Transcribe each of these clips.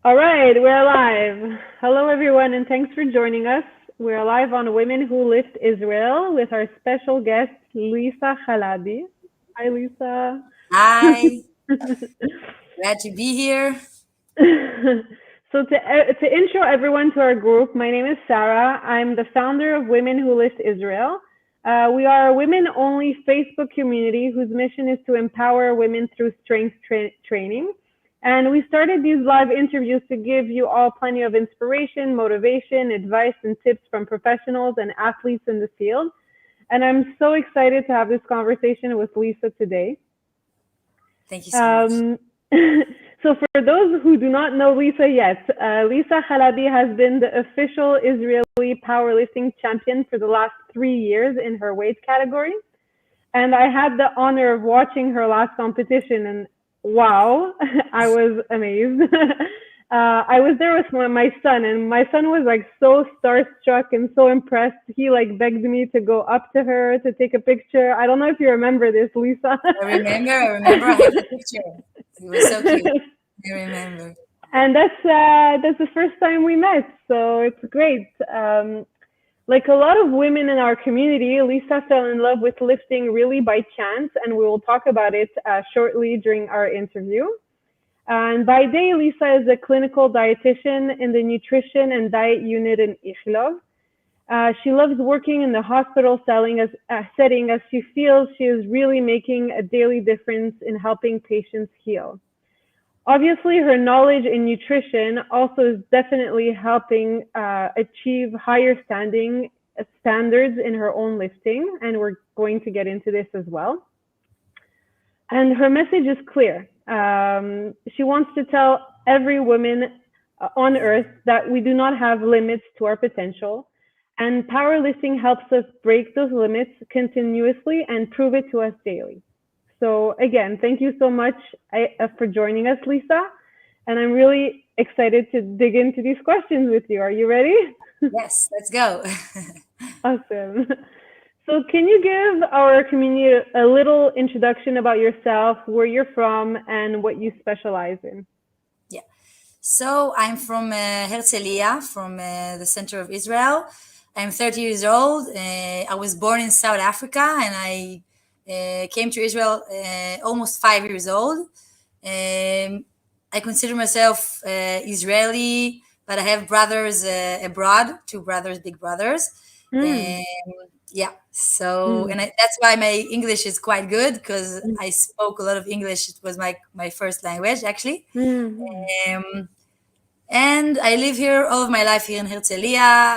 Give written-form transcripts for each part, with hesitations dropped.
All right, we're live. Hello, everyone, and thanks for joining us. We're live on Women Who Lift Israel with our special guest, Lisa Halaby. Hi, Lisa. Hi, glad to be here. To intro everyone to our group, my name is Sarah. I'm the founder of Women Who Lift Israel. We are a women-only Facebook community whose mission is to empower women through strength training. And we started these live interviews to give you all plenty of inspiration, motivation, advice, and tips from professionals and athletes in the field. And I'm so excited to have this conversation with Lisa today. Thank you so much. Um, so for those who do not know Lisa yet, Lisa Halaby has been the official Israeli powerlifting champion for the last 3 years in her weight category. And I had the honor of watching her last competition, and wow, I was amazed. I was there with my son, and my son was like so starstruck and so impressed. He like begged me to go up to her to take a picture. I don't know if you remember this, Lisa. I remember. I have the picture. It was so cute. I remember. And that's the first time we met, so it's great. Like a lot of women in our community, Lisa fell in love with lifting really by chance, and we will talk about it shortly during our interview. And by day, Lisa is a clinical dietitian in the nutrition and diet unit in Ichilov. She loves working in the hospital setting as she feels she is really making a daily difference in helping patients heal. Obviously, her knowledge in nutrition also is definitely helping achieve higher standards in her own lifting, and we're going to get into this as well. And her message is clear. She wants to tell every woman on earth that we do not have limits to our potential, and powerlifting helps us break those limits continuously and prove it to us daily. So again, thank you so much for joining us, Lisa. And I'm really excited to dig into these questions with you. Are you ready? Yes, let's go. Awesome. So can you give our community a little introduction about yourself, where you're from, and what you specialize in? Yeah. So I'm from Herzliya, from the center of Israel. I'm 30 years old. I was born in South Africa, and I came to Israel almost 5 years old. I consider myself Israeli, but I have brothers abroad, two brothers, big brothers. Mm, Um, yeah, so mm, that's why my English is quite good because I spoke a lot of English. It was my first language actually. mm, Um, and I live here all of my life here in Herzliya.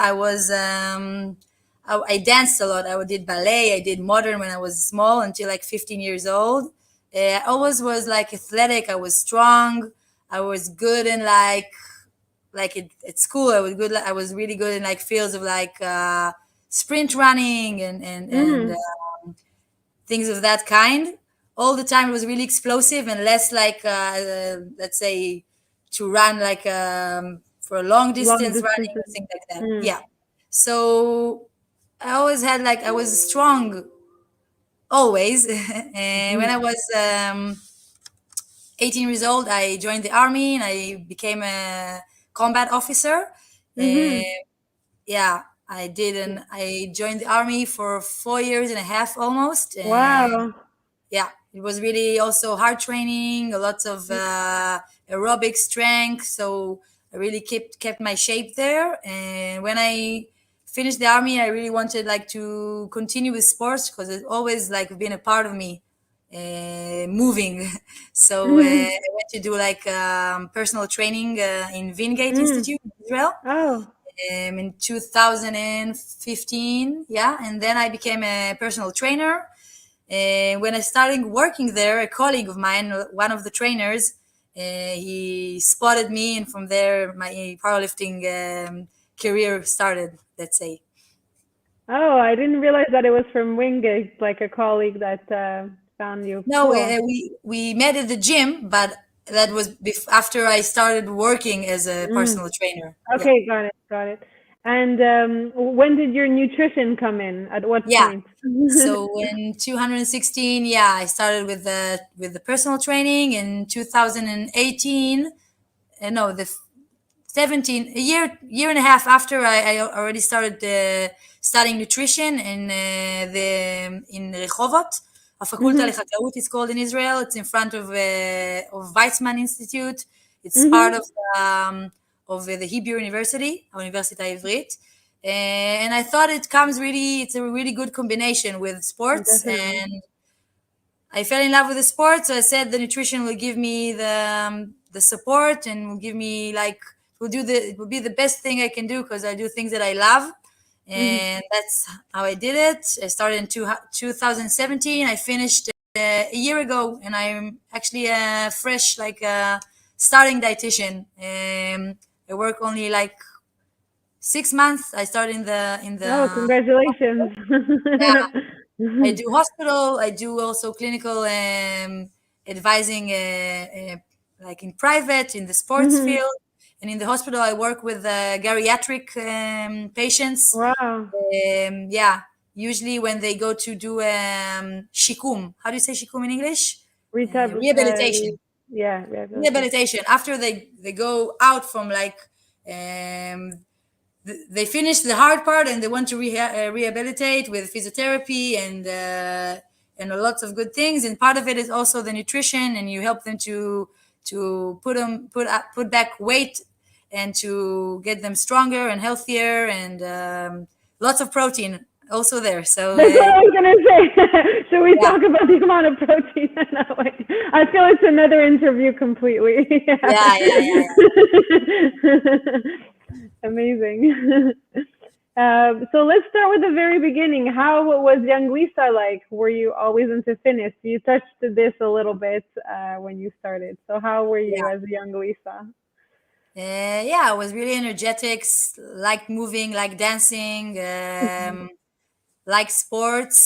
I danced a lot. I did ballet. I did modern when I was small until like 15 years old. I always was like athletic. I was strong. I was good in at school. I was really good in like fields of like sprint running and mm, things of that kind. All the time it was really explosive and less like let's say to run like for a long long distance running distances. or things like that. Mm, Yeah. So I always had like I was strong always. And when mm, I was 18 years old, I joined the army and I became a combat officer. Uh, mm, yeah, I did, and I joined the army for 4 years and a half almost. wow. Yeah, it was really also hard training, a lot of aerobic strength. So I really kept my shape there. And when I finished the army, I really wanted like to continue with sports because it's always like been a part of me, moving. So Mm, I went to do like personal training in Wingate mm, Institute in Israel oh, in 2015. Yeah, and then I became a personal trainer. And when I started working there, a colleague of mine, one of the trainers, he spotted me, and from there, my powerlifting career started. Let's say. oh, I didn't realize that it was from Wingate, like a colleague that found you. No, Cool. we met at the gym, but that was after I started working as a Mm. personal trainer. Yeah, Okay, got it, got it. And when did your nutrition come in? At what yeah. point? So in 2016, yeah, I started with the personal training. In 2018, no, 17, a year and a half after I already started studying nutrition in Rehovot, a faculty לחקלאות it's called in Israel. It's in front of Weizmann Institute. It's part of the Hebrew University, האוניברסיטה העברית. And I thought it's a really good combination with sports. Definitely. And I fell in love with the sport, so I said the nutrition will give me the support and will give me it will be the best thing I can do because I do things that I love, and that's how I did it. I started in 2017. I finished a year ago, and I'm actually a fresh starting dietitian. I work only 6 months. I started in the Oh, congratulations. yeah. I do hospital. I do also clinical advising, like in private, in the sports field, and in the hospital I work with geriatric patients. Wow. Yeah, usually when they go to do shikum. How do you say shikum in English? Rehabilitation. Yeah, Rehabilitation. After they go out from they finish the hard part and they want to rehabilitate with physiotherapy and lots of good things. And part of it is also the nutrition, and you help them to put back weight and to get them stronger and healthier, and lots of protein also there. So that's what I was gonna say. Should we Yeah. talk about the amount of protein? I feel it's another interview completely. Yeah. Amazing. So let's start with the very beginning. How was young Lisa like? Were you always into fitness? You touched this a little bit when you started. So how were you as a young Lisa? Yeah, I was really energetic, like moving, like dancing, like sports.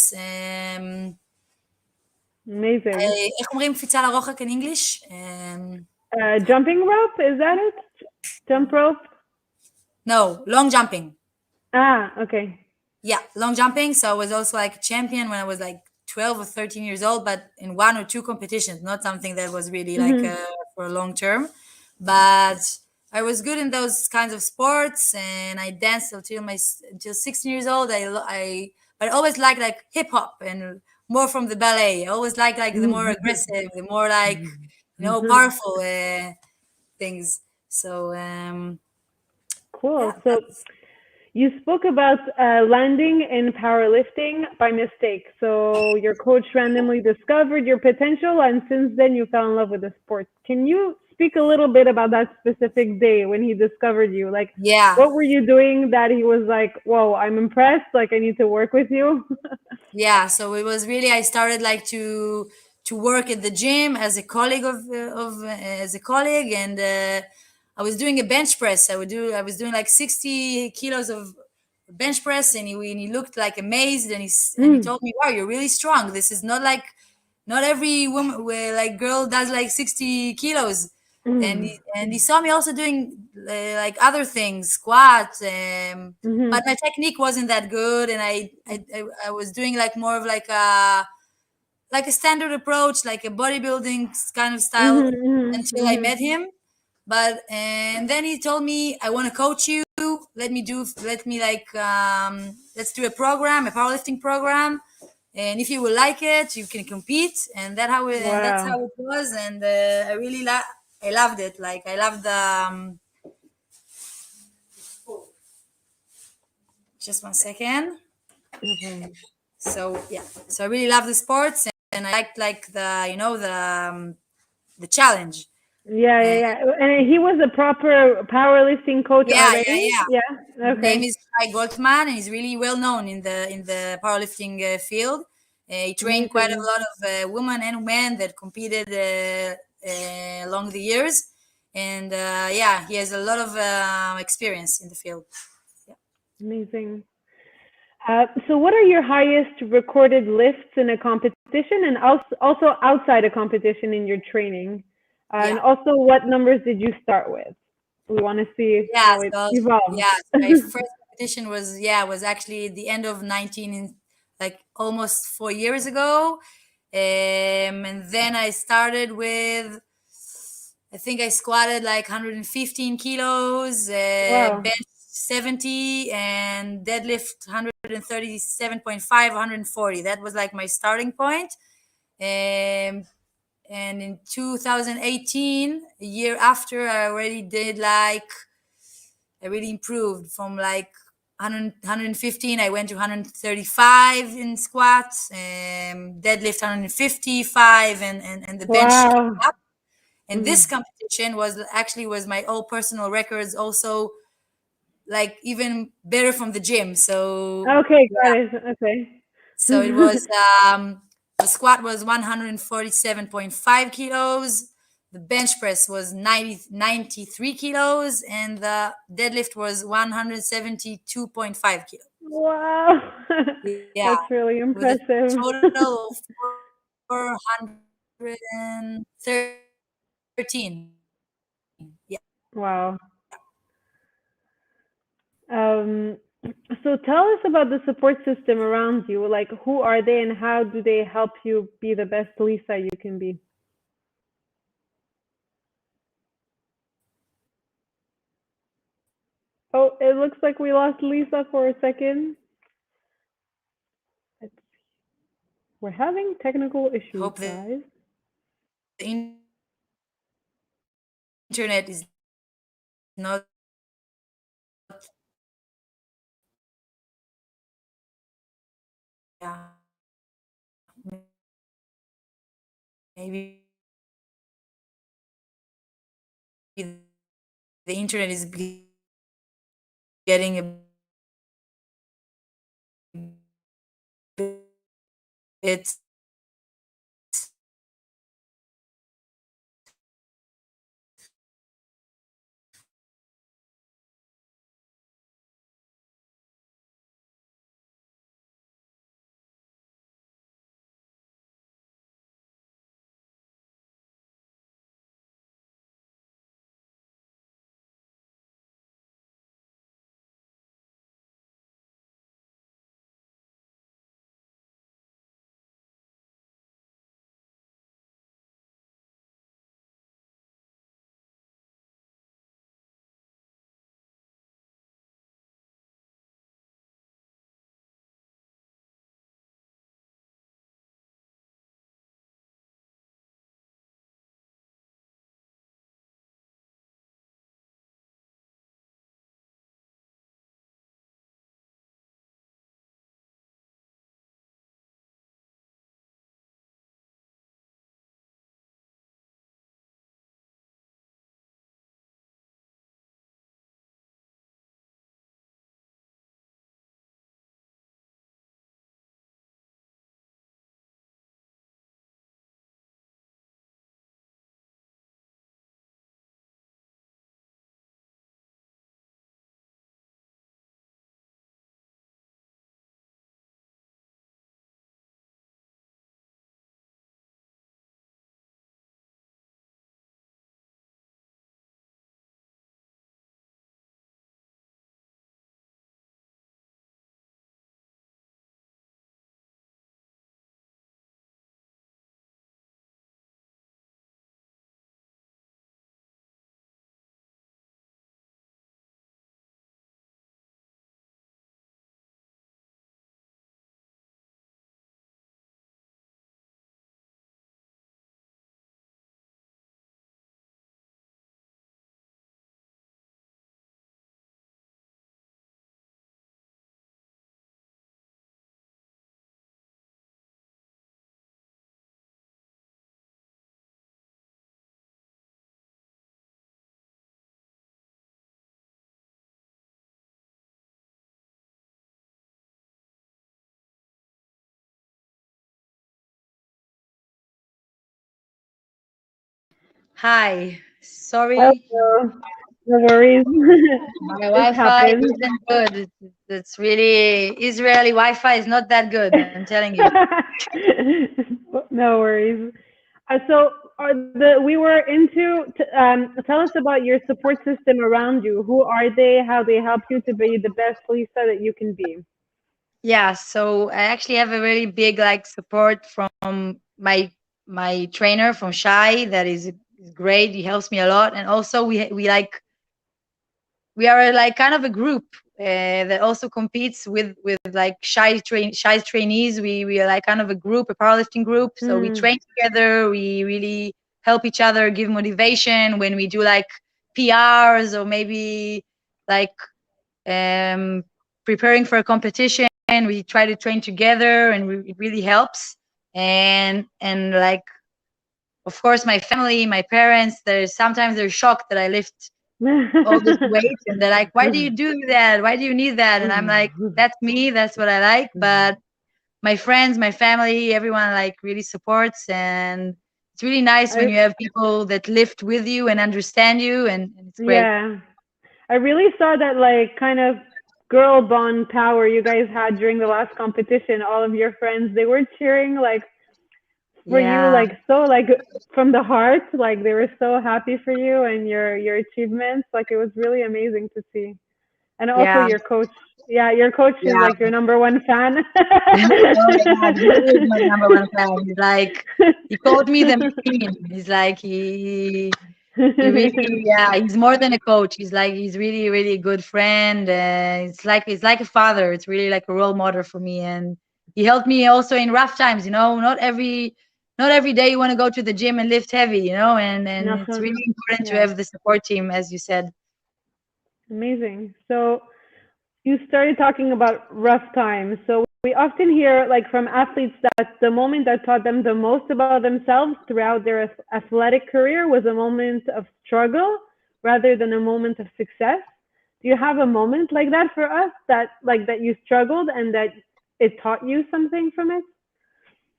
Amazing. איך אומרים קפיצה לרוחק in English? Jumping rope, is that it? Jump rope? No, long jumping. Ah, okay. Yeah, long jumping. So I was also like a champion when I was like 12 or 13 years old, but in 1 or 2 competitions, not something that was really for a long term. But I was good in those kinds of sports, and I danced until 16 years old. But I always liked like hip hop and more from the ballet. I always liked the more aggressive, the more powerful things. So Cool. yeah, So you spoke about landing in powerlifting by mistake. So your coach randomly discovered your potential, and since then you fell in love with the sport. Can you speak a little bit about that specific day when he discovered you? Like, yeah. what were you doing that he was like, "Whoa, I'm impressed. Like, I need to work with you." Yeah, so it was really, I started to work at the gym as a colleague and I was doing a bench press. I was doing like 60 kilos of bench press, and he looked like amazed, and he told me, "Wow, you're really strong. This is not every woman girl does like 60 kilos." And he saw me also doing like other things, squats, but my technique wasn't that good, and I was doing like more of like a standard approach, like a bodybuilding kind of style until I met him. But and then he told me, "I want to coach you. Let's do a powerlifting program, and if you will like it, you can compete." And that's how it was. And I loved it. Like I loved the. Just 1 second. Okay. So yeah, so I really love the sports, and I liked the challenge. Yeah. And he was a proper powerlifting coach already? Yeah. Yeah. His name Okay. is Shai Goldman, and he's really well known in the powerlifting field. He trained quite a Amazing. lot of women and men that competed along the years, and yeah, he has a lot of experience in the field. Yeah. Amazing. So what are your highest recorded lifts in a competition, and also outside a competition in your training? And also, what numbers did you start with? We want to see how it evolves. Yeah, my first competition was actually at the end of 19, like almost 4 years ago. And then I started with I think I squatted like 115 kilos, Wow. bench 70, and deadlift 137.5, 140. That was like my starting point. Um, and in 2018, a year after, I already did like, I really improved from like 115. I went to 135 in squats, deadlift 155, and the bench came Wow. up. And this Mhm. competition was my all personal records, also like even better from the gym. So Okay, got yeah, it. Okay. so it was the squat was 147.5 kilos, the bench press was 93 kilos, and the deadlift was 172.5 kilos. Wow. Yeah, That's really with a impressive. total of 413. Yeah. Wow. Um, so tell us about the support system around you. Like, who are they and how do they help you be the best Lisa you can be? Oh, it looks like we lost Lisa for a second. It's, we're having technical issues, Hope the guys. internet is not, yeah, maybe the internet is getting a bit. Hi, sorry, Oh, no worries. my It Wi-Fi happens. isn't good. It's really Israeli Wi-Fi is not that good. I'm telling you. No worries. So we were into tell us about your support system around you. Who are they? How they help you to be the best Lisa that you can be? Yeah, so I actually have a really big like support from my trainer from Shai that is He's great. He helps me a lot, and also we are like kind of a group that also competes with like shy trainees. We are like kind of a group, a powerlifting group. So we train together. We really help each other, give motivation when we do like PRs or maybe like preparing for a competition. We try to train together, and it really helps. And like, of course, my family, my parents, sometimes they're shocked that I lift all this weight, and they're like, why do you do that? Why do you need that? And I'm like, that's me, that's what I like. But my friends, my family, everyone like really supports, and it's really nice when you have people that lift with you and understand you, and it's great. Yeah. I really saw that like kind of girl bond power you guys had during the last competition. All of your friends, they were cheering like for you, Yeah, like so like from the heart. Like they were so happy for you and your achievements. Like it was really amazing to see. And also yeah, your coach. Yeah, your coach is yeah. like your number one fan. Oh my God, he is my number one fan. He's like, he called me the machine. He's like, he really, yeah, he's more than a coach. He's like, he's really, really a good friend. It's like a father. It's really like a role model for me. And he helped me also in rough times, you know, not every day you want to go to the gym and lift heavy, you know, and it's Nothing. really important to Yeah. have the support team, as you said. Amazing. So you started talking about rough times. So we often hear like from athletes that the moment that taught them the most about themselves throughout their athletic career was a moment of struggle rather than a moment of success. Do you have a moment like that for us that like that you struggled and that it taught you something from it?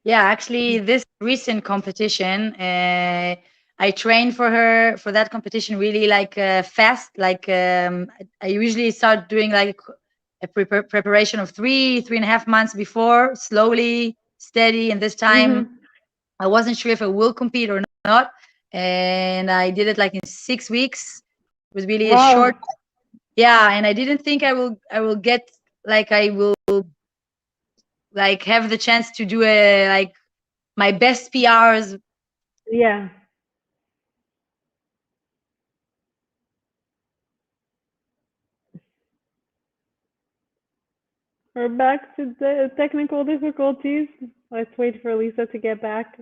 Yeah, actually, this recent competition, I trained for that competition really like fast. Like I usually start doing like a preparation of 3.5 months before, slowly, steady. And this time, Mm-hmm. I wasn't sure if I will compete or not, and I did it like in 6 weeks. It was really a short, Wow. yeah. And I didn't think I will get like I will like have the chance to do a like my best PRs. Yeah. We're back to the technical difficulties. Let's wait for Lisa to get back.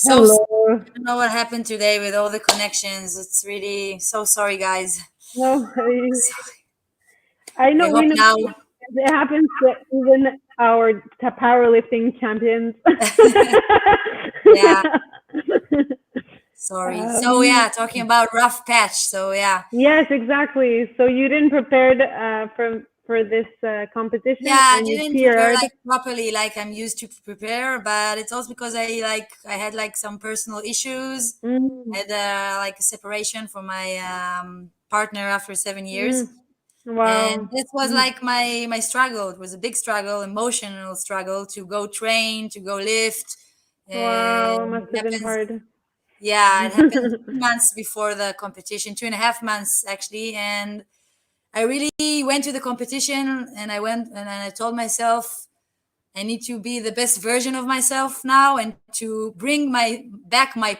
So Hello. I don't know what happened today with all the connections. It's really so sorry, guys. No, So I I know we hope know now. it happens to even our powerlifting champions. Yeah, sorry. So um, yeah, talking about rough patch. So yeah, yes, exactly. So you didn't prepared for this competition, yeah, I and you didn't prepare PR'd. like properly like I'm used to prepare, but it's also because I had like some personal issues. I Mm, had like a separation from my partner after 7 years. mm, wow. And this was Mm, like my struggle. It was a big struggle, emotional struggle to go train, to go lift. wow, And must it have been happens, hard. yeah, it happened 2 months before the competition, 2.5 months actually. And I really went to the competition, and I went and I told myself I need to be the best version of myself now, and to bring my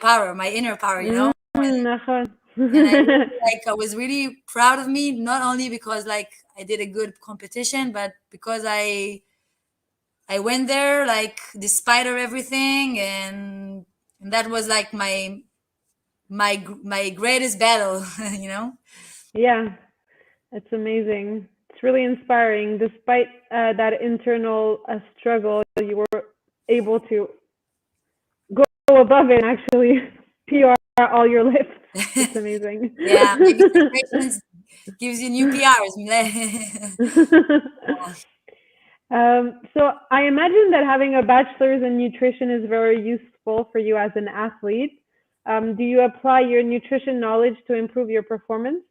power, my inner power, you know. נכון. And I really, like, I was really proud of me, not only because like I did a good competition, but because I went there like despite of everything, and that was like my greatest battle, you know. Yeah, it's amazing. It's really inspiring. Despite that internal struggle, you were able to go above it and actually PR all your lifts. It's amazing. Yeah, maybe separations gives you new PRs. So I imagine that having a bachelor's in nutrition is very useful for you as an athlete. Do you apply your nutrition knowledge to improve your performance?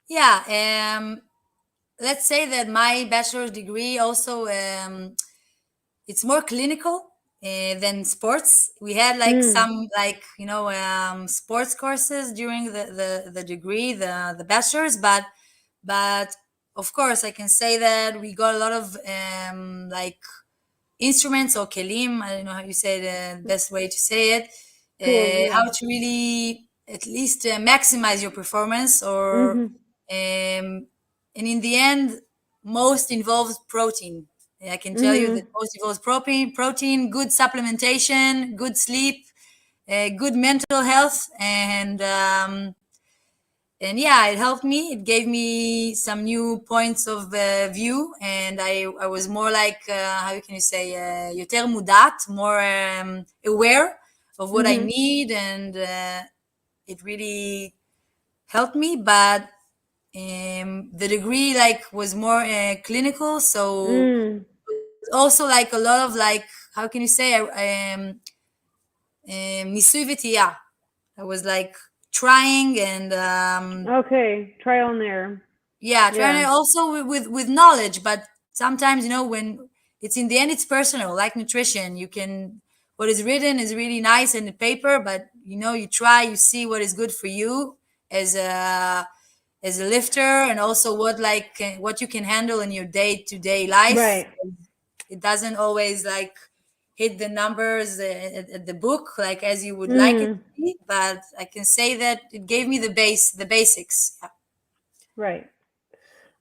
Yeah, let's say that my bachelor's degree also it's more clinical than sports. We had like Mm, some like sports courses during the degree, the bachelor's, but of course I can say that we got a lot of like instruments or kelim. I don't know how you say the best way to say it. tools, yeah. How to really at least maximize your performance, or Hmm. and in the end, most involves protein. I can tell you that Hmm. most involves protein, good supplementation, good sleep, good mental health, and yeah, it helped me. It gave me some new points of view, and I was more like how can you say יותר מודעת, more aware of what I Hmm. need, and it really helped me. But the degree like was more clinical, so Mm. also like a lot of like how can you say ניסוי וטעייה. I was like trying and Okay, trial and error. yeah, trying Yeah. to also with knowledge, but sometimes when it's in the end it's personal, like nutrition. You can what is written is really nice in the paper, but you try, you see what is good for you as a lifter, and also what you can handle in your day-to-day life. Right. It doesn't always like hit the numbers at the book like as you would like it Mm. to be, but I can say that it gave me the basics. Yeah. Right.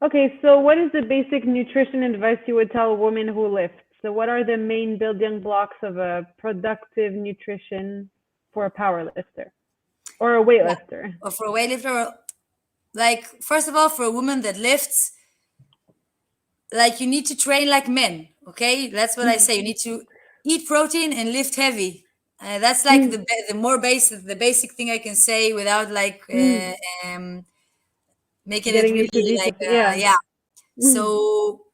Okay, so what is the basic nutrition advice you would tell a woman who lifts? So what are the main building blocks of a productive nutrition for a power lifter or a Yeah. weightlifter? Or for a weightlifter, like first of all, for a woman that lifts, like you need to train like men. Okay, that's what I say. You need to eat protein and lift heavy. That's like Mm. the more basic, the basic thing I can say without like Mm. um, making it Getting really into like details. Yeah. yeah. Mm. So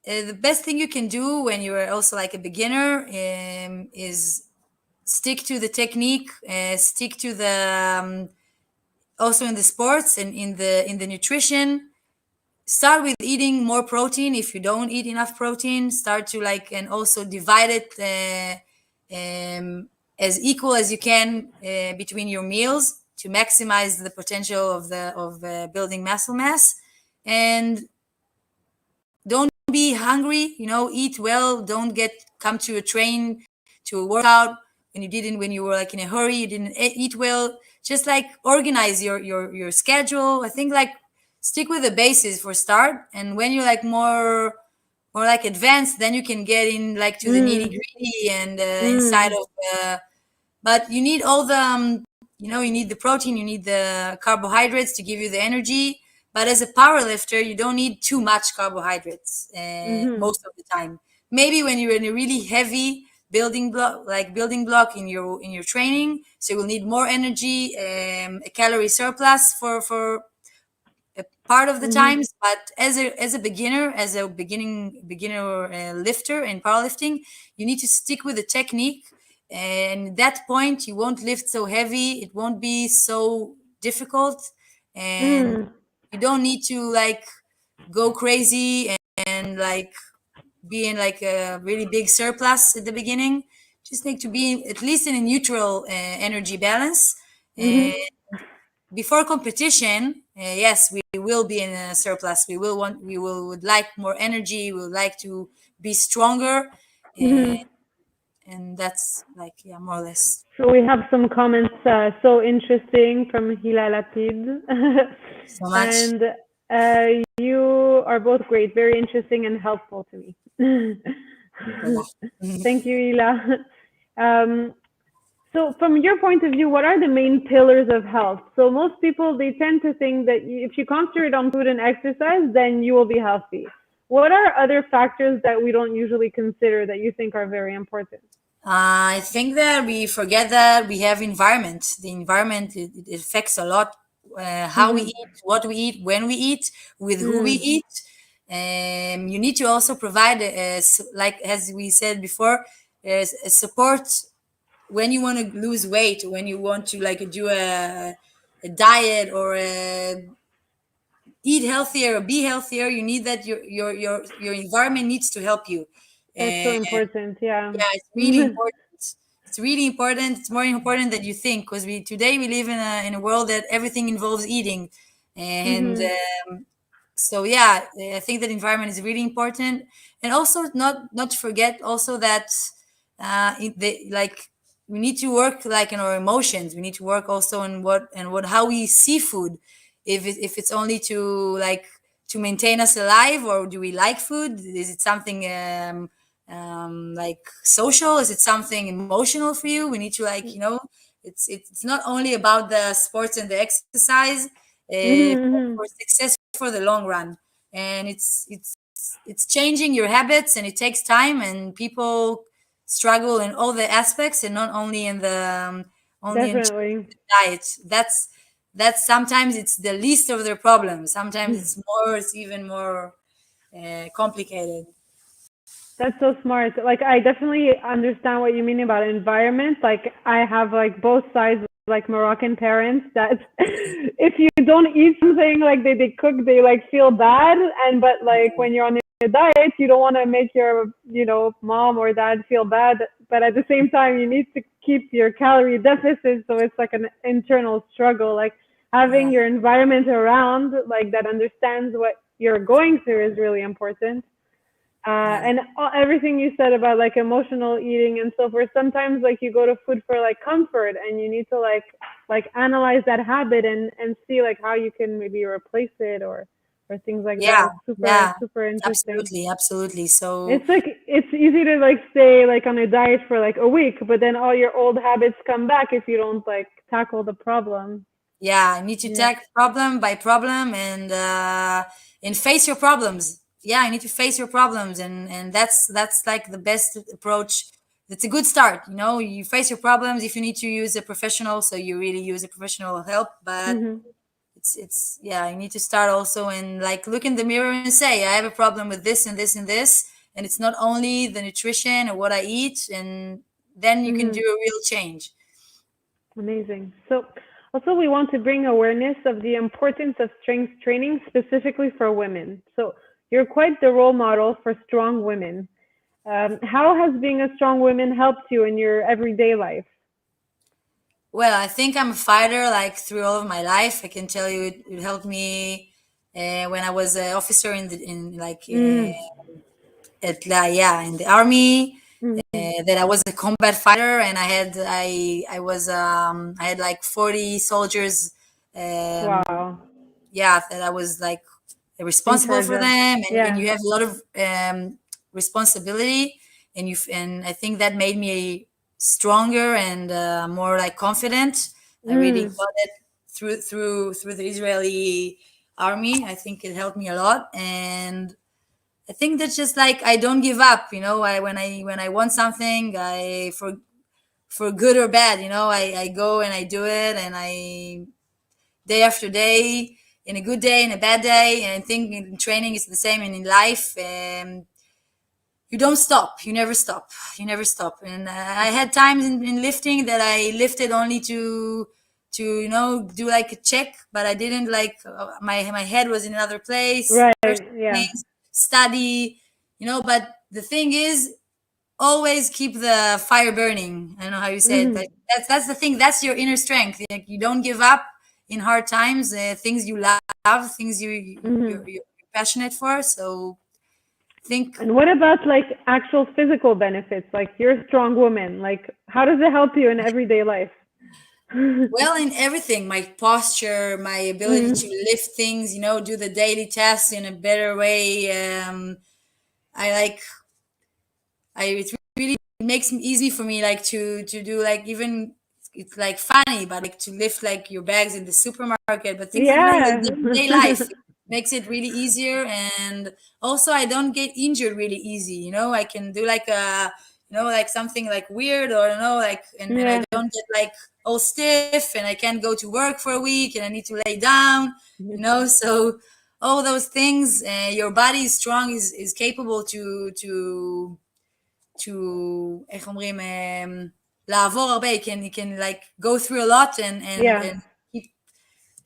the best thing you can do when you are also like a beginner is stick to the technique, stick to the also in the sports and in the nutrition. Start with eating more protein. If you don't eat enough protein, start to like and also divide it as equal as you can between your meals to maximize the potential of building muscle mass. And don't be hungry, eat well. Don't come to a train, to a workout when you were like in a hurry, you didn't eat well. Just like organize your schedule. I think like stick with the basis for start, and when you're like more like advanced, then you can get in like to the nitty Mm. gritty and inside Mm. of but you need all the you need the protein, you need the carbohydrates to give you the energy. But as a power lifter, you don't need too much carbohydrates most of the time. Maybe when you're in a really heavy building block in your training, so you will need more energy, a calorie surplus for a part of the times. But as a beginner, as a beginner lifter in powerlifting, you need to stick with the technique. And at that point, you won't lift so heavy. It won't be so difficult, and you don't need to like go crazy and like be in like a really big surplus at the beginning. Just need to be at least in a neutral energy balance. And before competition, yes, we will be in a surplus. We would like more energy. We would like to be stronger, uh, and that's like, yeah, more or less. So we have some comments so interesting from Hilalatid. So much. And you are both great, very interesting and helpful to me. Thank you, Hila. So from your point of view, what are the main pillars of health? So most people, they tend to think that if you concentrate on food and exercise, then you will be healthy. What are other factors that we don't usually consider that you think are very important? I think that we forget that we have environment. The environment, it affects a lot, how we eat, what we eat, when we eat, with who we eat. You need to also provide, like as we said before, a support when you want to lose weight, when you want to like do a diet or eat healthier or be healthier. You need that your environment needs to help you. That's so Uh, important. Yeah. yeah, it's really important. It's really important. It's more important than you think, because we today we live in a world that everything involves eating, and so yeah, I think that environment is really important. And also not to forget also that like we need to work like in our emotions. We need to work also in what how we see food. If it's only to like to maintain us alive, or do we like food? Is it something like social? Is it something emotional for you? We need to like it's not only about the sports and the exercise, for success for the long run. And it's changing your habits, and it takes time, and people struggle in all the aspects, and not only in the only in Definitely. diet. That's sometimes it's the least of their problems. Sometimes it's even more complicated. That's so smart. Like I definitely understand what you mean about environment. Like I have like both sides, like Moroccan parents that if you don't eat something like they cook, they like feel bad. And but like when you're on a diet, you don't want to make your mom or dad feel bad. But at the same time, you need to keep your calorie deficit. So it's like an internal struggle. Like having Yeah. your environment around like that understands what you're going through is really important. Yeah. And everything you said about like emotional eating and so forth. Sometimes like you go to food for like comfort, and you need to like analyze that habit and see like how you can maybe replace it or things like that. Yeah. It's super Yeah. super interesting. Absolutely. Absolutely. So It's like it's easy to like stay like on a diet for like a week, but then all your old habits come back if you don't like tackle the problem. yeah, I need to Yeah. tackle problem by problem, and face your problems. Yeah, I need to face your problems, and that's like the best approach. It's a good start. You face your problems. If you need to use a professional, so you really use a professional help. But Hmm. it's yeah, you need to start also and like look in the mirror and say, I have a problem with this and this and this, and it's not only the nutrition or what I eat, and then you can do Hmm. a real change. Amazing. So, also, we want to bring awareness of the importance of strength training specifically for women. So, you're quite the role model for strong women. How has being a strong woman helped you in your everyday life? Well, I think I'm a fighter like through all of my life. I can tell you it helped me when I was an officer in like Mm, at yeah, in the army. mm, That I was a combat fighter, and I had like 40 soldiers. Um, wow. yeah, that I was like In responsible charge for of. them, and Yeah. you have a lot of responsibility, and I think that made me stronger and more like confident. I really got it through the Israeli army. I think it helped me a lot, and I think that's just like I don't give up. When I want something, for good or bad, I go and I do it, and I day after day, in a good day, in a bad day, and I think in training is the same, and in life. You don't stop. You never stop. You never stop. And I had times in lifting that I lifted only to do like a check, but I didn't like my head was in another place. Right. Yeah. Things, study, But the thing is, always keep the fire burning. I don't know how you say it, but that's the thing. That's your inner strength. Like, you don't give up in hard times. Things you love, things you're passionate for. So. And what about like actual physical benefits? Like, you're a strong woman. Like, how does it help you in everyday life? Well, in everything, my posture, my ability to lift things, do the daily tasks in a better way. It really makes it easy for me, like to do like, even it's like funny, but like to lift like your bags in the supermarket, but things like day life. Makes it really easier, and also I don't get injured really easy. I can do like like something like weird, or and I don't get like all stiff, and I can't go to work for a week, and I need to lay down. So all those things, your body is strong, is capable to איך אומרים, לעבור הרבה. You can like go through a lot and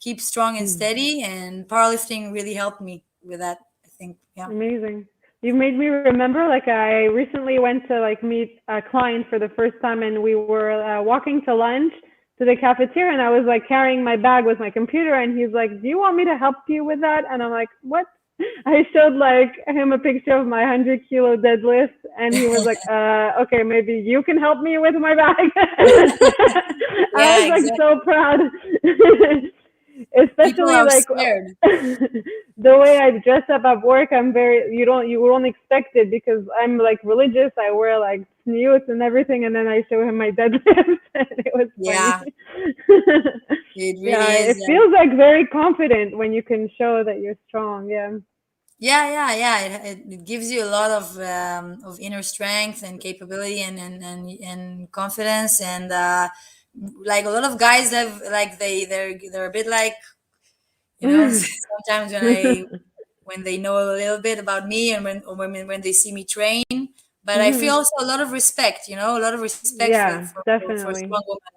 keep strong and steady, and powerlifting really helped me with that, I think. Yeah. Amazing. You made me remember, like, I recently went to like meet a client for the first time, and we were walking to lunch to the cafeteria, and I was like carrying my bag with my computer, and he's like, do you want me to help you with that? And I'm like, what? I showed like him a picture of my 100-kilo deadlift, and he was like, okay, maybe you can help me with my bag. I was like so proud. Especially like the way I dress up at work. I'm very, you won't expect it, because I'm like religious. I wear like snoots and everything, and then I show him my deadlift, and it was funny. It really is. It feels like very confident when you can show that you're strong. It gives you a lot of inner strength and capability and confidence, and like a lot of guys have like they're a bit like, sometimes when they know a little bit about me, and when they see me train, but I feel also a lot of respect, a lot of respect for a strong woman.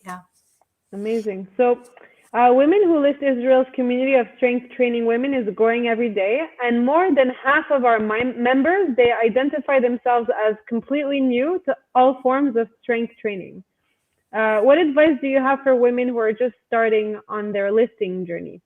Yeah. Amazing. So Women Who Lift Israel's community of strength training women is growing every day, and more than half of our members, they identify themselves as completely new to all forms of strength training. What advice do you have for women who are just starting on their lifting journey?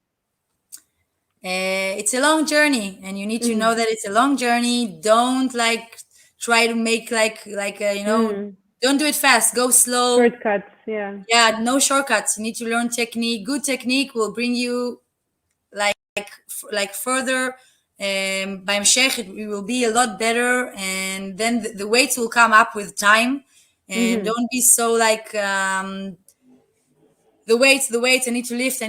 It's a long journey, and you need to know that it's a long journey. Don't like try to make don't do it fast. Go slow. Shortcuts, yeah. Yeah, no shortcuts. You need to learn technique. Good technique will bring you like further. בהמשך it will be a lot better, and then the weights will come up with time. And don't be so like the weights. I need to lift.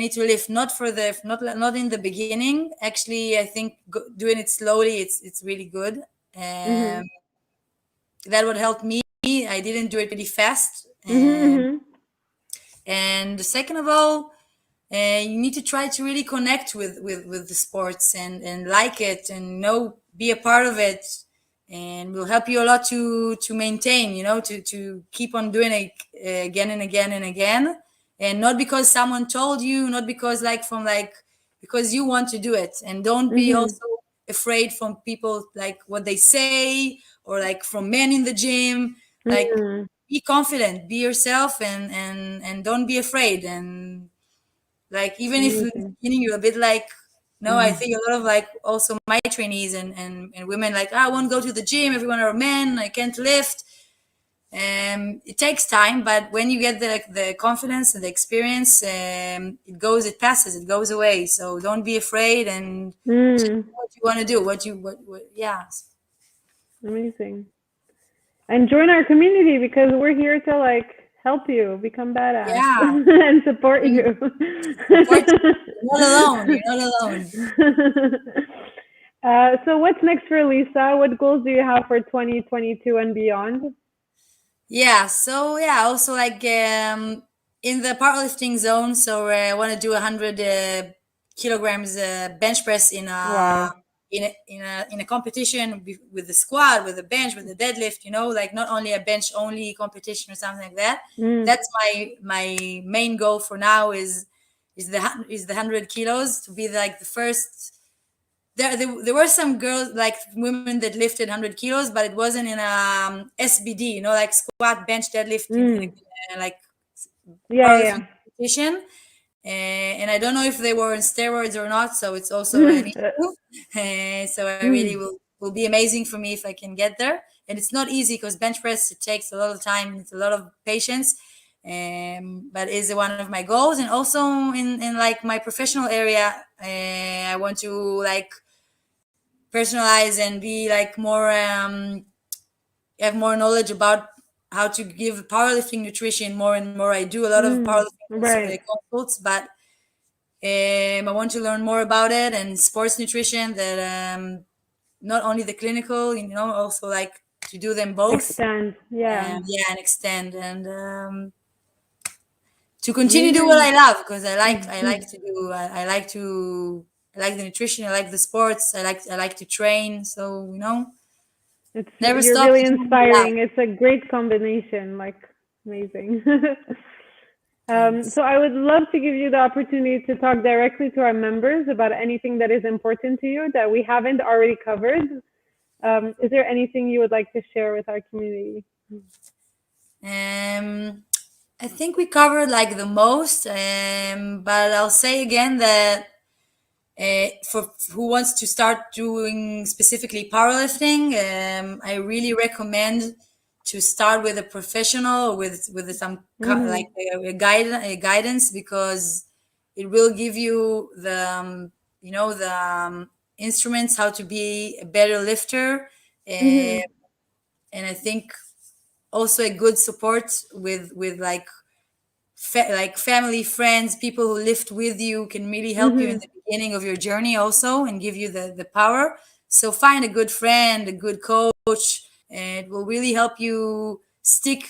Not in the beginning. Actually, I think doing it slowly, it's really good. That would help me. I didn't do it really fast. And second of all, you need to try to really connect with the sports and like it, and be a part of it, and will help you a lot to maintain, to keep on doing it again and again and again, and not because someone told you, not because because you want to do it. And don't be also afraid from people, like what they say, or like from men in the gym. Like, be confident, be yourself, and don't be afraid. And like, even if in the beginning you're a bit like, I think a lot of like also my trainees and women like, I won't go to the gym, everyone are men, I can't lift. It takes time, but when you get the confidence and the experience, it passes, it goes away. So don't be afraid, and what you want to do, yeah. Amazing. And join our community because we're here to like help you become badass Yeah, and support and you. support you. You're not alone. You're not alone. So what's next for Lisa? What goals do you have for 2022 and beyond? Yeah, so yeah, also like in the powerlifting zone, so I want to do 100 kilograms bench press Wow. in a competition with the squat, with the bench, with the deadlift. Like not only a bench only competition or something like that. Mm. That's my main goal for now is the 100 kilos to be like the first. There were some girls like women that lifted 100 kilos, but it wasn't in a SBD, like squat, bench, deadlift Mm. like Yeah, powerlifting yeah. competition. And I don't know if they were on steroids or not, so it's also an Mm. issue. So I really Mm. will be amazing for me if I can get there. And it's not easy because bench press, it takes a lot of time, it's a lot of patience. But is one of my goals. And also in like my professional area, I want to like personalize and be like more have more knowledge about how to give powerlifting nutrition more and more. I do a lot of Mm. powerlifting Right. consults, but I want to learn more about it and sports nutrition that not only the clinical, also like to do them both. Extend. Yeah. Yeah, and extend and to continue do what Amazing. I love because I like to do I like the nutrition, I like the sports, I like to train. So never You're stop really doing what I love. inspiring. It's a great combination. Like amazing. Thanks. So I would love to give you the opportunity to talk directly to our members about anything that is important to you that we haven't already covered. Is there anything you would like to share with our community? Um, I think we covered like the most, but I'll say again that for who wants to start doing specifically powerlifting, I really recommend to start with a professional with some Mm-hmm. like a guidance because it will give you the instruments how to be a better lifter, uh, Mm-hmm. and I think also a good support with like like family, friends, people who lift with you can really help you in Mm-hmm. the beginning of your journey also and give you the power. So find a good friend, a good coach, and it will really help you stick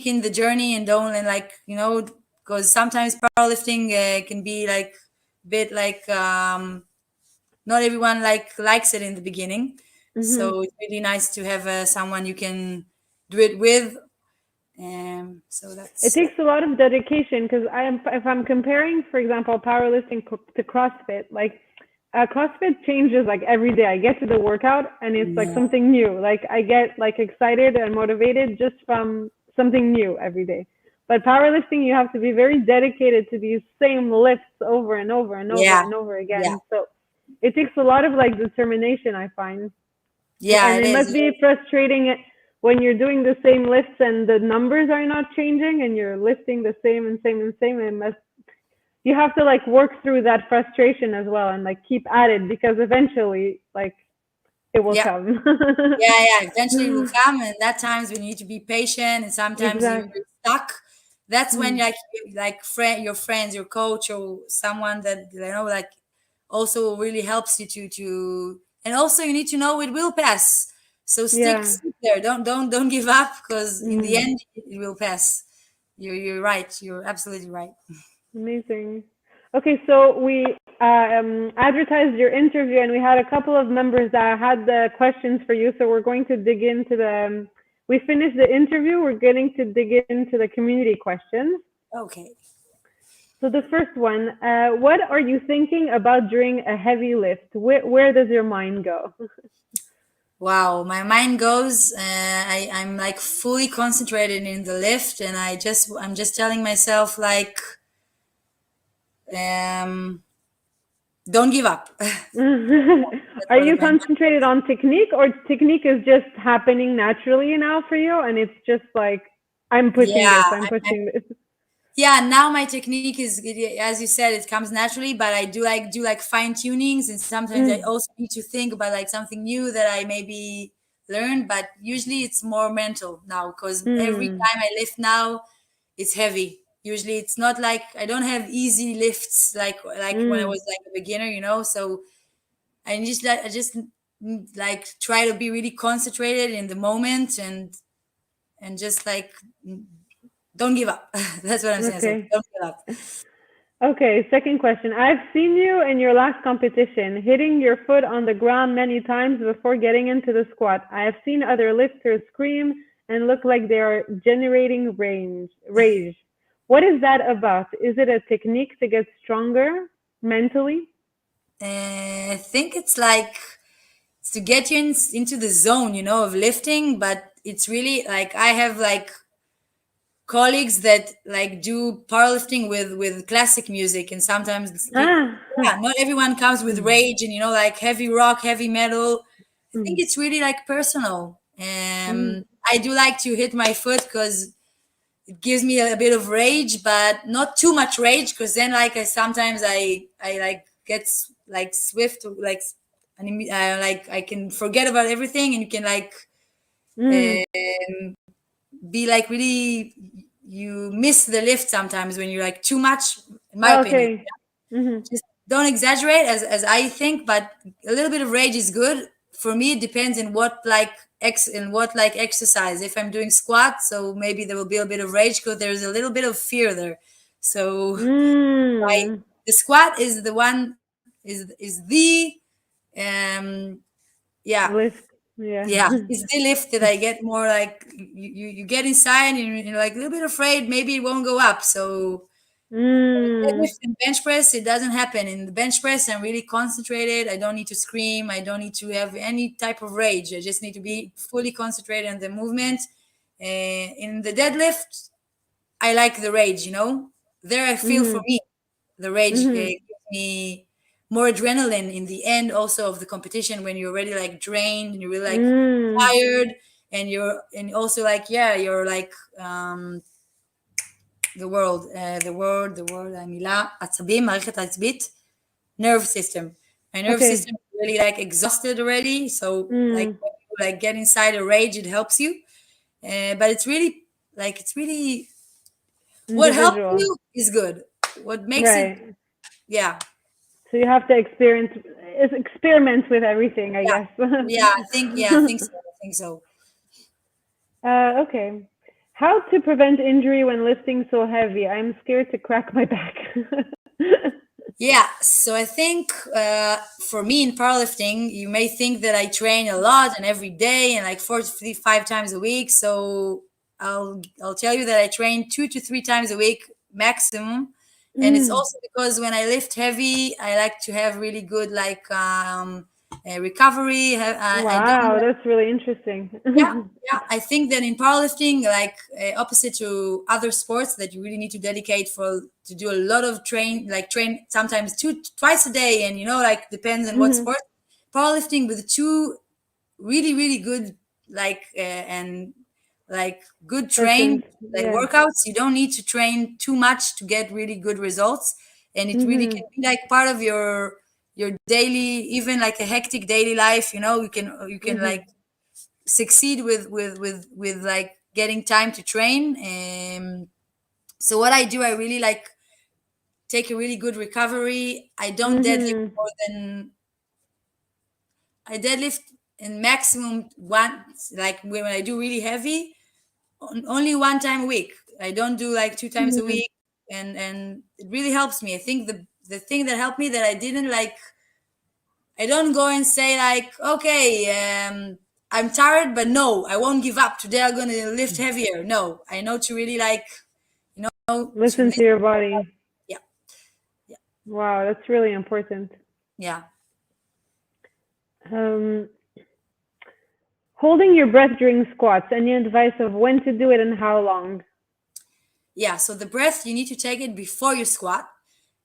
in the journey and don't and like because sometimes powerlifting can be like a bit like not everyone likes it in the beginning. Mm-hmm. So it's really nice to have someone you can do it with. So It that's takes a lot of dedication because if I'm comparing, for example, powerlifting to CrossFit, like CrossFit changes like every day. I get to the workout and it's like yeah. something new. Like I get like excited and motivated just from something new every day. But powerlifting, you have to be very dedicated to these same lifts over and over and over Yeah, and over yeah, again. So it takes a lot of like determination, I find. yeah. And It it is. must be frustrating when you're doing the same lifts and the numbers are not changing and you're lifting the same and same and same. It must you have to like work through that frustration as well and like keep at it because eventually like it will Yeah, come. yeah, yeah. Eventually, it will come, and that times we need to be patient, and sometimes you're Exactly. stuck. That's when Mm. your friends, your coach, or someone that like also really helps you and also you need to know it will pass. So Yeah. stick there. Don't give up because in the Mm. end it will pass. You're right. You're absolutely right. Amazing. Okay, so we advertised your interview, and we had a couple of members that had the questions for you. So we're going to dig into the. We finished the interview. We're getting to dig into the community questions. Okay. So the first one, what are you thinking about during a heavy lift? Where does your mind go? Wow, my mind goes. I'm like fully concentrated in the lift, and I'm just telling myself like, um, don't give up. That's Are what you my mind concentrated goes. on technique, or technique is just happening naturally now for you, and it's just like I'm pushing Yeah, this, I'm pushing this. yeah. Now my technique is, as you said, it comes naturally, but I do like fine tunings, and sometimes I Mm. also need to think about like something new that I maybe learn, but usually it's more mental now, because every time I lift now, it's heavy. Usually it's not like, I don't have easy lifts like when I was like a beginner, you know. So I just like try to be really concentrated in the moment, and just like don't give up. That's what I'm saying. So Okay. don't give up. Okay, second question. I've seen you in your last competition hitting your foot on the ground many times before getting into the squat. I have seen other lifters scream and look like they are generating rage. What is that about? Is it a technique to get stronger mentally? I think it's like to get you into the zone, you know, of lifting. But it's really like, I have like colleagues that like do powerlifting with classic music, and sometimes Ah, not everyone comes with rage and, you know, like heavy rock, heavy metal. I think it's really like personal. I do like to hit my foot because it gives me a bit of rage, but not too much rage, because then like I like get like swift, like like I can forget about everything, and you can like be like really, you miss the lift sometimes when you're like too much, in my opinion. okay. Hmm. Just don't exaggerate, as I think, but a little bit of rage is good. For me, it depends in what like exercise. If I'm doing squats, so maybe there will be a bit of rage because there's a little bit of fear there. So the squat is the one, is the um yeah, Lift. Yeah. it's the lift that I get more like, you get inside and you're like a little bit afraid maybe it won't go up. So deadlift and bench press, it doesn't happen. In the bench press, I'm really concentrated. I don't need to scream. I don't need to have any type of rage. I just need to be fully concentrated on the movement. In the deadlift, I like the rage, you know. There I feel, for me, the rage gives me more adrenaline in the end also of the competition, when you're already like drained and you're really like tired, and also like, you're like המילה, עצבים, מערכת העצבית, nerve system. My nerve Okay. system is really like exhausted already. So like when you like get inside a rage, it helps you. But it's really what helps Individual. you is good. What makes it, Right. yeah. So you have to experiment with everything, I guess. I think so. Okay. How to prevent injury when lifting so heavy? I'm scared to crack my back. Yeah, so I think for me in powerlifting, you may think that I train a lot and every day and like 4 to 5 times a week. So I'll tell you that I train 2 to 3 times a week maximum, and it's also because when I lift heavy, I like to have really good like recovery. I don't. Wow, that's really interesting. I think that in powerlifting, like opposite to other sports that you really need to dedicate to do a lot of train sometimes twice a day, and, you know, like depends on what sport. Powerlifting with two really, really good and like good Sessions. trained like Yeah. workouts. You don't need to train too much to get really good results, and it really can be like part of your daily, even like a hectic daily life. You know, you can like succeed with like getting time to train. So what I do, I really like take a really good recovery. I don't deadlift more than I deadlift in maximum one, like when I do really heavy, only 1 time a week. I don't do like 2 times a week, and it really helps me. I think the thing that helped me, that I don't go and say like, okay, I'm tired, but no, I won't give up. Today I'm gonna lift heavier. No, I know to really like, you know, to Listen to listen. your body. Yeah, Wow, that's really important. yeah. Um, Holding your breath during squats. Any advice of when to do it and how long? Yeah, so the breath, you need to take it before you squat,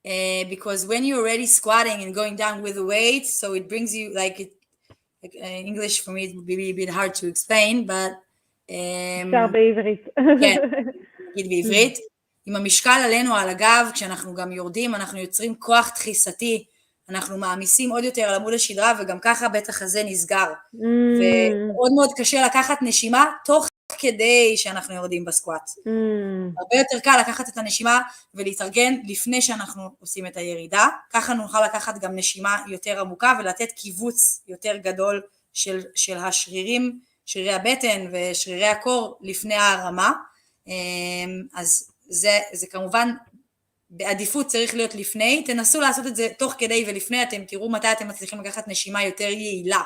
because when you're already squatting and going down with the weight, so it brings you English for me it would be a bit hard to explain, but אפשר בעברית. כן, נגיד בעברית, עם המשקל עלינו על הגב, כשאנחנו גם יורדים, אנחנו יוצרים כוח דחיסתי, אנחנו מעמיסים עוד יותר על עמוד השדרה, וגם ככה בטח הזה נסגר. ומאוד מאוד קשה לקחת נשימה תוך כדי שאנחנו יורדים בסקואט. הרבה יותר קל לקחת את הנשימה ולהתארגן לפני שאנחנו עושים את הירידה, ככה נוכל לקחת גם נשימה יותר עמוקה ולתת קיבוץ יותר גדול של השרירים, שרירי הבטן ושרירי הקור לפני ההרמה. אז זה כמובן בעדיפות צריך להיות לפני, תנסו לעשות את זה תוך כדי ולפני, אתם תראו מתי אתם מצליחים לקחת נשימה יותר יעילה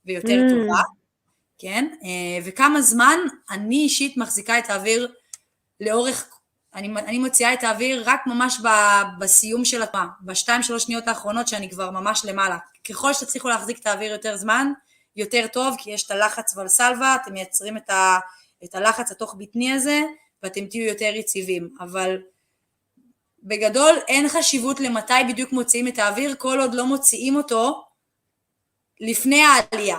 ויותר טובה, כן? וכמה זמן אני אישית מחזיקה את האוויר לאורך, אני מוציאה את האוויר רק ממש בסיום של התנועה, ב2-3 שניות האחרונות שאני כבר ממש למעלה. ככל שתצליחו להחזיק את האוויר יותר זמן, יותר טוב, כי יש את הלחץ ולסלווה, אתם מייצרים את הלחץ התוך בטני הזה, ואתם תהיו יותר יציבים. אבל בגדול אין חשיבות למתי בדיוק מוציאים את האוויר, כל עוד לא מוציאים אותו לפני העלייה.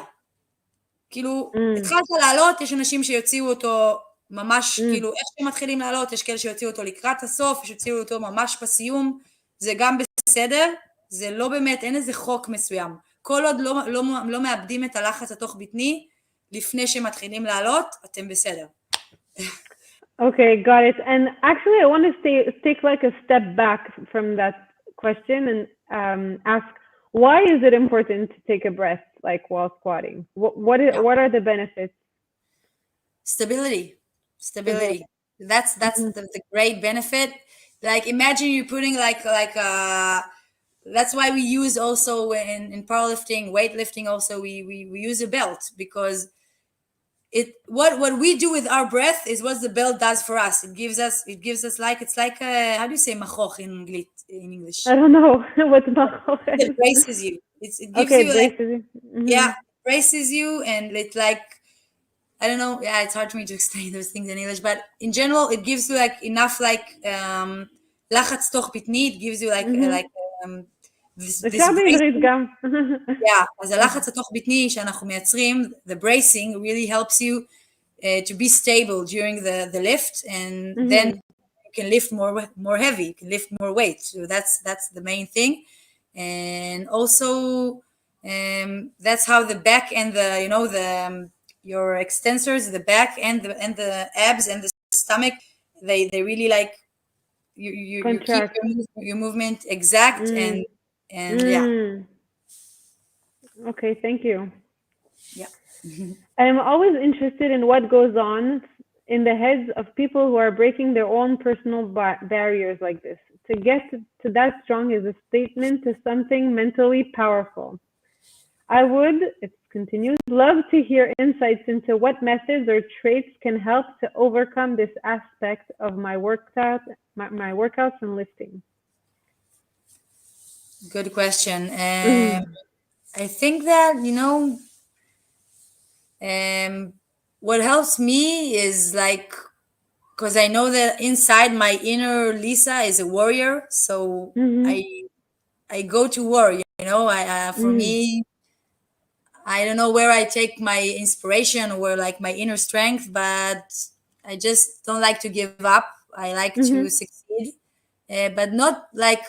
כאילו, התחלת לעלות, יש אנשים שיוציאו אותו ממש, כאילו, איך שהם מתחילים לעלות, יש כאלה שיוציאו אותו לקראת הסוף, שיוציאו אותו ממש בסיום, זה גם בסדר, זה לא באמת, אין איזה חוק מסוים. כל עוד לא מאבדים את הלחץ התוך בטני, לפני שמתחילים לעלות, אתם בסדר. Okay, got it. And actually, I want to take like a step back from that question and ask, why is it important to take a breath like while squatting? What are the benefits? Stability. That's the great benefit. Like imagine you're putting like that's why we use also in powerlifting, weightlifting also we use a belt, because what we do with our breath is what the belt does for us. It gives us like, it's like how do you say machoch in English? I don't know what machoch is. It braces you. It gives you like, yeah, braces you, and it like, I don't know, yeah, it's hard for me to explain those things in English, but in general it gives you like enough like לחץ תוך בטני, it gives you like yeah, אז הלחץ התוך בטני שאנחנו מייצרים, the bracing really helps you to be stable during the lift, and then you can lift more heavy, you can lift more weight, so that's the main thing. And also that's how the back and the, you know, the your extensors, the back and the abs and the stomach, they really like you keep your movement exact and yeah. Okay, thank you. Yeah. I'm always interested in what goes on in the heads of people who are breaking their own personal barriers like this. To get to that strong is a statement to something mentally powerful. I would, it continues, love to hear insights into what methods or traits can help to overcome this aspect of my workouts and lifting. Good question. I think that, you know, what helps me is like, because I know that inside my inner Lisa is a warrior, so I go to war, you know. For me, I don't know where I take my inspiration or like my inner strength, but I just don't like to give up. I like to succeed, but not like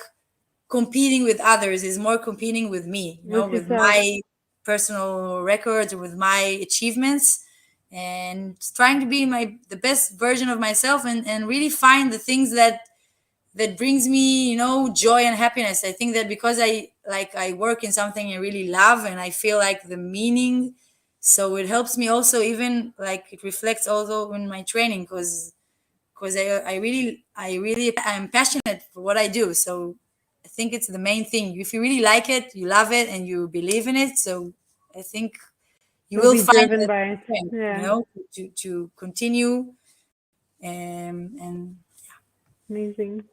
competing with others, is more competing with me, you know, with my personal records or with my achievements, and trying to be the best version of myself, and really find the things that brings me, you know, joy and happiness. I think that because I work in something I really love and I feel like the meaning, so it helps me also, even like it reflects also in my training, because I'm passionate for what I do. So I think it's the main thing. If you really like it, you love it, and you believe in it, so I think you will find the strength, you know, to continue. And yeah. Amazing.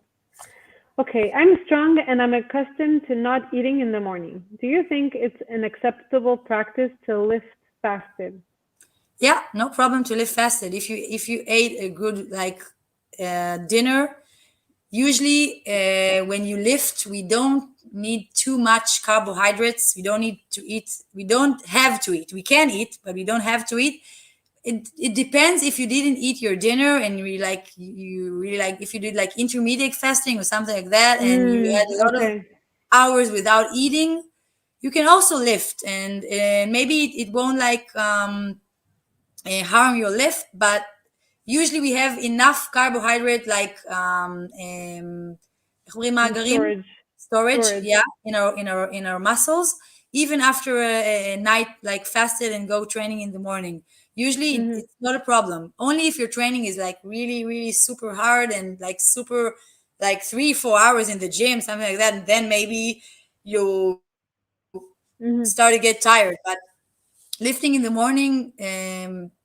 Okay, I'm strong and I'm accustomed to not eating in the morning. Do you think it's an acceptable practice to lift fasted? Yeah, no problem to lift fasted. If you ate a good like dinner, usually when you lift, we don't need too much carbohydrates. We don't have to eat. We can eat, but we don't have to eat. It depends if you didn't eat your dinner and you really like if you did like intermediate fasting or something like that, and you had a lot of hours without eating, you can also lift, and maybe it won't like harm your lift, but usually we have enough carbohydrate like איך אומרים And מאגרים? storage. Storage, Storage. yeah, in our muscles, even after a night like fasted and go training in the morning. Usually it's not a problem. Only if your training is like really, really super hard and like super like 3-4 hours in the gym, something like that, and then maybe you start to get tired. But lifting in the morning,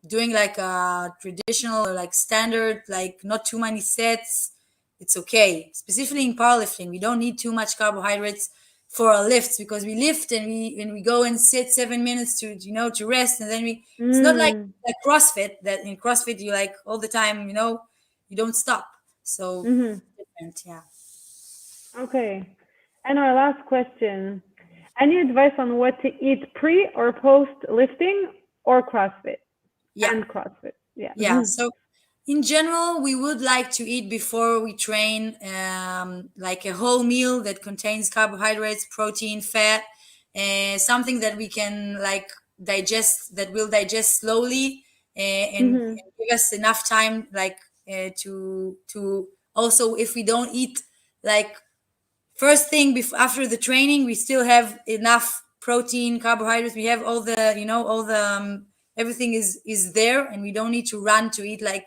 doing like a traditional or like standard, like not too many sets, it's okay. Specifically in powerlifting, we don't need too much carbohydrates for our lifts, because we lift and we go and sit 7 minutes to to rest, and then it's not like CrossFit, that in CrossFit you like all the time, you don't stop. So different, yeah. Okay. And our last question. Any advice on what to eat pre or post lifting or CrossFit? Yeah. And CrossFit. Yeah. Yeah. So in general, we would like to eat before we train, like a whole meal that contains carbohydrates, protein, fat, something that we can like digest, that will digest slowly, and give us enough time, like to also, if we don't eat like first thing after the training, we still have enough protein, carbohydrates. We have all the all the everything is there, and we don't need to run to eat like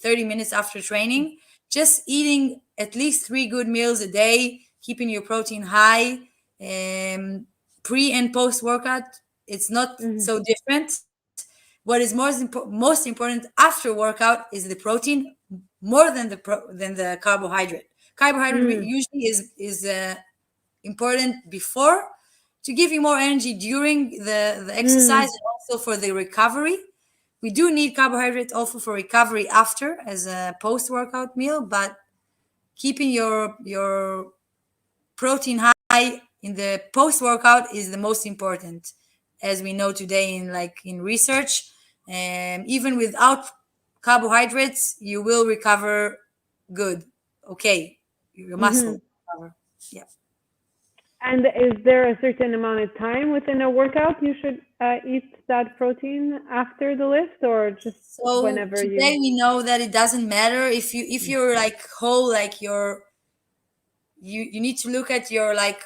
30 minutes after training. Just eating at least 3 good meals a day, keeping your protein high, pre and post workout, it's not so different. What is most important after workout is the protein, more than the carbohydrate. Carbohydrate usually is important before, to give you more energy during the exercise, and also for the recovery. We do need carbohydrate also for recovery after, as a post workout meal, but keeping your protein high in the post workout is the most important, as we know today in research. And even without carbohydrates, you will recover good. Okay, your muscle recover. Yeah. And is there a certain amount of time within a workout you should eat that protein after the lift, or just So whenever today you? we know that it doesn't matter if you're like whole, like you need to look at your like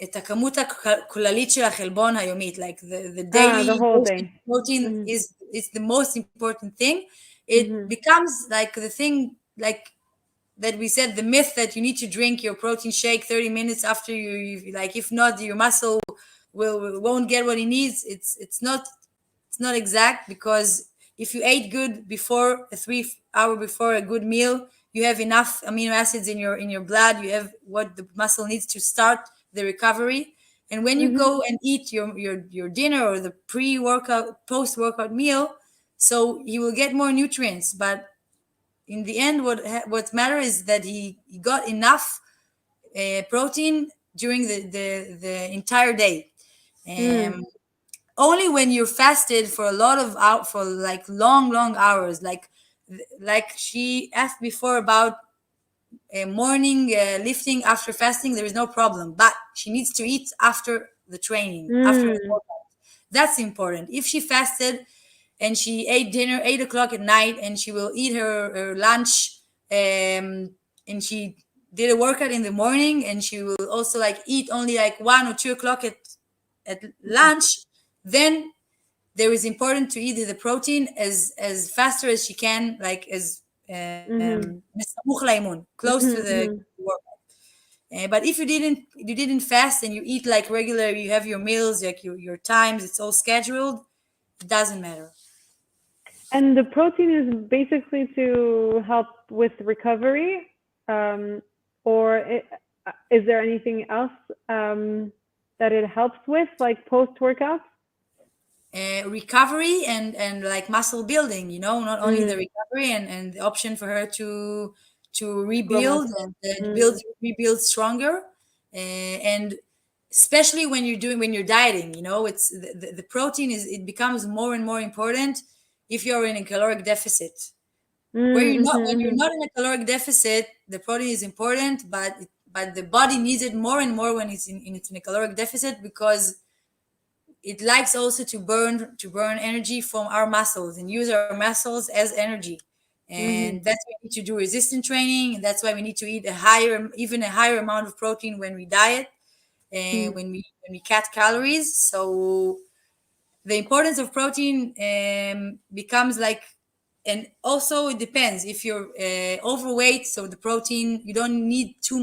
את הכמות הכללית של החלבון היומית, like the The daily whole dosage day. of protein is the most important thing. It becomes like the thing, like that we said, the myth that you need to drink your protein shake 30 minutes after like, if not, your muscle won't get what it needs. It's not exact, because if you ate good before, a 3 hour before a good meal, you have enough amino acids in your blood. You have what the muscle needs to start the recovery. And when you go and eat your dinner or the pre-workout, post-workout meal, so you will get more nutrients. But in the end, what matters is that he got enough protein during the entire day. Only when you're fasted for a lot of out for like long hours, like she asked before about morning lifting after fasting, there is no problem, but she needs to eat after the training, after the workout. That's important. If she fasted and she ate dinner 8 o'clock at night, and she will eat her lunch, and she did a workout in the morning, and she will also like eat only like 1 or 2 o'clock at lunch, then there is important to eat the protein as faster as she can, like as בסמוך לאימון, close to the workout. But if you didn't fast and you eat like regular, you have your meals, like your times, it's all scheduled, it doesn't matter. And the protein is basically to help with recovery, is there anything else that it helps with, like post workout? Recovery and like muscle building, not only the recovery and the option for her to rebuild and rebuild stronger, and especially when you're dieting, it's the protein it becomes more and more important if you're in a caloric deficit. When you're not in a caloric deficit, the protein is important, but but the body needs it more and more when it's in a caloric deficit, because it likes also to burn energy from our muscles and use our muscles as energy. And that's why we need to do resistance training, and that's why we need to eat even a higher amount of protein when we diet, and when we cut calories. So the importance of protein becomes like, and also it depends if you're overweight. So the protein, you don't need too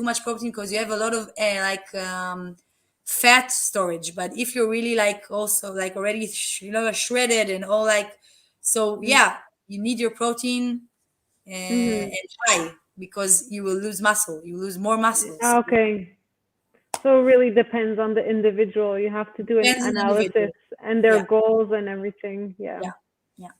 much protein, because you have a lot of fat storage. But if you're really like also like already shredded and all, like, so yeah, you need your protein and high, because you will lose muscle, you lose more muscles. Okay. So it really depends on the individual. You have to do an Depends on the analysis individual. and their Yeah. goals and everything. Yeah. Yeah.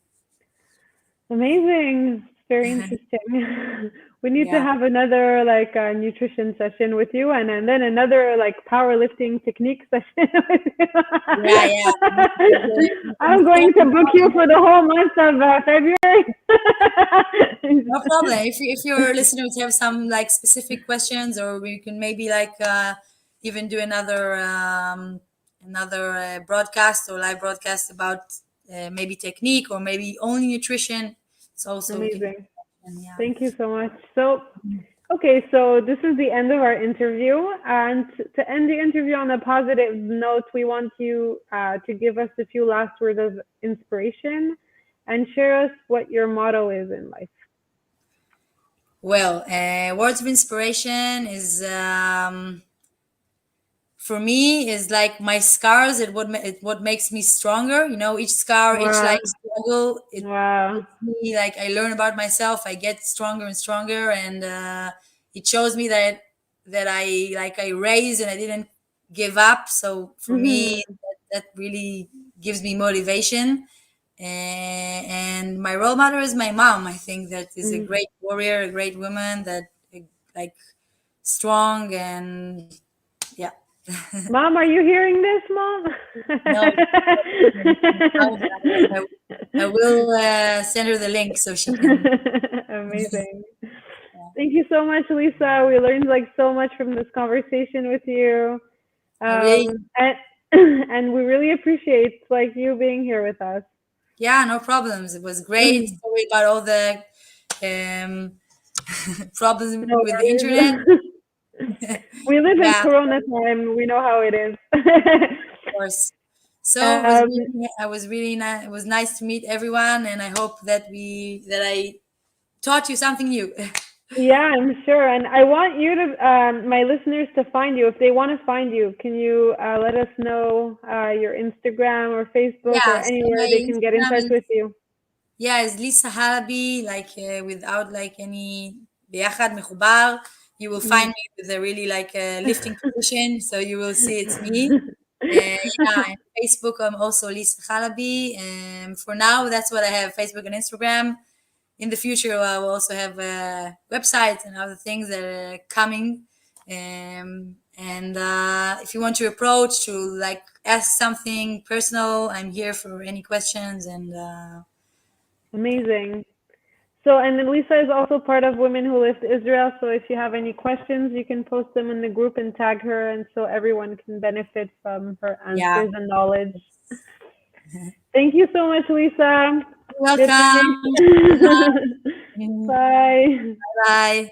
Amazing. Very interesting. We need to Yeah. have another like nutrition session with you, and then another like powerlifting technique session with you. Yeah. I'm going to book you for the whole month of February. No problem. If your listeners have some like specific questions, or we can maybe like even do another broadcast or live broadcast about maybe technique, or maybe only nutrition. It's also we can. Amazing. Yeah. Thank you so much. So, okay, so this is the end of our interview. And to end the interview on a positive note, we want you to give us a few last words of inspiration and share us what your motto is in life. Well, words of inspiration is for me is like my scars. What makes me stronger. Each scar, each Wow. like struggle, it Wow. makes me like I learn about myself. I get stronger and stronger, and it shows me that I raised and I didn't give up. So for me, that really gives me motivation. And my role model is my mom. I think that is a great warrior, a great woman, that like strong, and yeah. Mom, are you hearing this, Mom? No, I will send her the link so she can. Amazing. Thank you so much, Lisa. We learned like so much from this conversation with you. Really, And, and we really appreciate like you being here with us. yeah, no problems. It was great. Sorry about all the um, problems No with the internet. worries. We live in Yeah, Corona time. We know how it is. of course. So it was Um, really, it was nice to meet everyone, and I hope that I taught you something new. yeah, I'm sure. And I want you to, my listeners, to find you. If they want to find you, can you let us know your Instagram or Facebook or Yeah, so anywhere my they can get in Instagram touch is, with you? yeah, it's Lisa Halaby, like without like any ביחד מחובר. You will find me with a really like lifting position, so you will see it's me. Yeah, and Facebook, I'm also Lisa Halaby. For now, that's what I have: Facebook and Instagram. In the future, I will also have websites and other things that are coming. And if you want to approach to like ask something personal, I'm here for any questions. And Amazing. So, and then Lisa is also part of Women Who Lift Israel. So if you have any questions, you can post them in the group and tag her, and so everyone can benefit from her yeah, answers and knowledge. Thank you so much, Lisa. you're Good welcome. night. Bye. Bye.